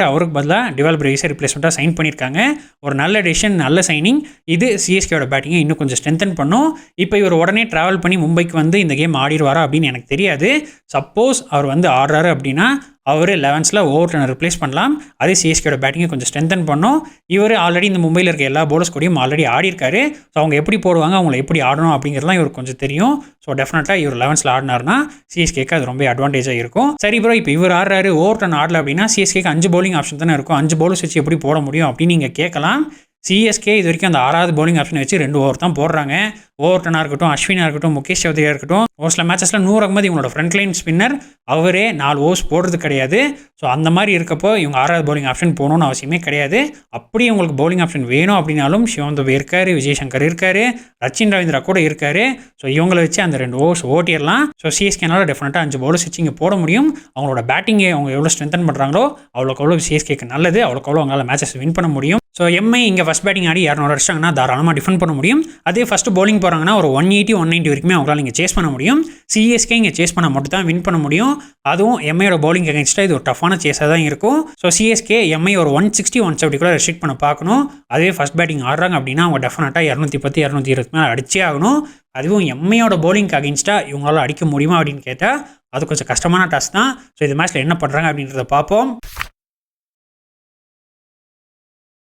அவருக்கு பதிலாக டிவால் பிரேவிஸை ரிப்ளேஸ்மெண்ட்டாக சைன் பண்ணியிருக்காங்க. ஒரு நல்ல டெசிஷன், நல்ல சைனிங். இது சிஎஸ்கேயோட பேட்டிங்கை இன்னும் கொஞ்சம் ஸ்ட்ரென்தன் பண்ணும். இப்போ இவர் உடனே ட்ராவல் பண்ணி மும்பைக்கு வந்து இந்த கேம் ஆடிடுவாரா அப்படின்னு எனக்கு தெரியாது. சப்போஸ் அவர் வந்து ஆடுறாரு அப்படின்னா அவர் 11ல் ஓவர்டனை ரிப்ளேஸ் பண்ணலாம். அதே சிஎஸ்கேயோட பேட்டிங்கை கொஞ்சம் ஸ்ட்ரென்தன் பண்ணும். இவர் ஆல்ரெடி இந்த மும்பையில் இருக்க எல்லா பவுலர்ஸ் கூடயும் ஆல்ரெடி ஆடிருக்காரு. ஸோ அவங்க எப்படி போடுவாங்க, அவங்கள எப்படி ஆடணும் அப்படிங்கிறதுலாம் இவருக்கு கொஞ்சம் தெரியும். ஸோ டெஃபினட்டாக இவர் 11ல் ஆடினார்னா சிஎஸ்கேக்கு அது ரொம்ப அட்வான்டேஜாக இருக்கும். சரி ப்ரோ, இப்போ இவர் ஆடுறாரு, ஓவர்டன் ஆடல அப்படின்னா சிஎஸ்கேக்கு 5 பவுலிங் ஆப்ஷன் தானே இருக்கும். 5 பவுலர்ஸ் வச்சு எப்படி போட முடியும் அப்படின்னு நீங்கள் கேட்கலாம். சிஎஸ்கே இது வரைக்கும் அந்த 6வது பவுலிங் ஆப்ஷனை வச்சு 2 ஓவர் தான் போடுறாங்க. ஓவர்டனாக இருக்கட்டும், அஸ்வினாக இருக்கட்டும், முகேஷ் சௌத்ரியாக இருக்கட்டும், ஒரு சில மேட்சஸில் 100 அகமது இவங்களோட ஃப்ரண்ட் லைன் ஸ்பின்னர் அவரே 4 ஓவர்ஸ் போடுறது கிடையாது. ஸோ அந்த மாதிரி இருக்கப்போ இவங்க 6வது பவுலிங் ஆப்ஷன் போகணும்னு அவசியமே கிடையாது. அப்படியே உங்களுக்கு பவுலிங் ஆப்ஷன் வேணும் அப்படின்னாலும் சிவம் துபே இருக்காரு, விஜய் சங்கர் இருக்காரு, ரச்சின் ரவீந்திரா கூட இருக்காரு. ஸோ இவங்களை வச்சு அந்த 2 ஓவர்ஸ் ஓட்டிடலாம். ஸோ சிஎஸ்கேனால டெஃபினட்டாக 5 பவுலர்ஸ் வச்சு இங்கே போட முடியும். அவங்களோட பேட்டிங்கை அவங்க எவ்வளோ ஸ்ட்ரென்தன் பண்ணுறாங்களோ அவ்வளோக்கு அவ்வளோ சிஎஸ்கேக்கு நல்லது. அவ்வளோக்கு அவ்வளோ அவங்களால மேட்சஸ் வின் பண்ண முடியும். ஸோ எம்ஐ இங்கே ஃபஸ்ட் பேட்டிங் ஆடி 200 அடிச்சிட்டாங்கன்னா தாராளமாக டிஃபெண்ட் பண்ண முடியும். அதே ஃபஸ்ட்டு பவுலிங் போகிறாங்கன்னா ஒரு 180, 190 வரைக்குமே அவங்களால இங்கே சேஸ் பண்ண முடியும். சிஎஸ்கே இங்கே சேஸ் பண்ண மட்டும் தான் வின் பண்ண முடியும். அதுவும் எம்ஐயோட பவுலிங் அகைன்ஸ்டாக இது ஒரு டஃப்பான சேஸாக தான் இருக்கும். ஸோ சிஎஸ்கே எம்ஐ ஒரு 160, 170 கூட ரெஸ்ட்ரிக்ட் பண்ண பார்க்கணும். அதே ஃபஸ்ட் பேட்டிங் ஆடுறாங்க அப்படின்னா அவங்க டெஃபினட்டாக 210, 220 மேலே அடிச்சே ஆகணும். அதுவும் எம்ஐயோட பவுலிங்க்கு அகைன்ஸ்டாக இவங்களால அடிக்க முடியுமா அப்படின்னு கேட்டால் அது கொஞ்சம் கஷ்டமான டாஸ்க் தான். ஸோ இந்த மேட்ச்சில் என்ன பண்ணுறாங்க அப்படின்றத பார்ப்போம்.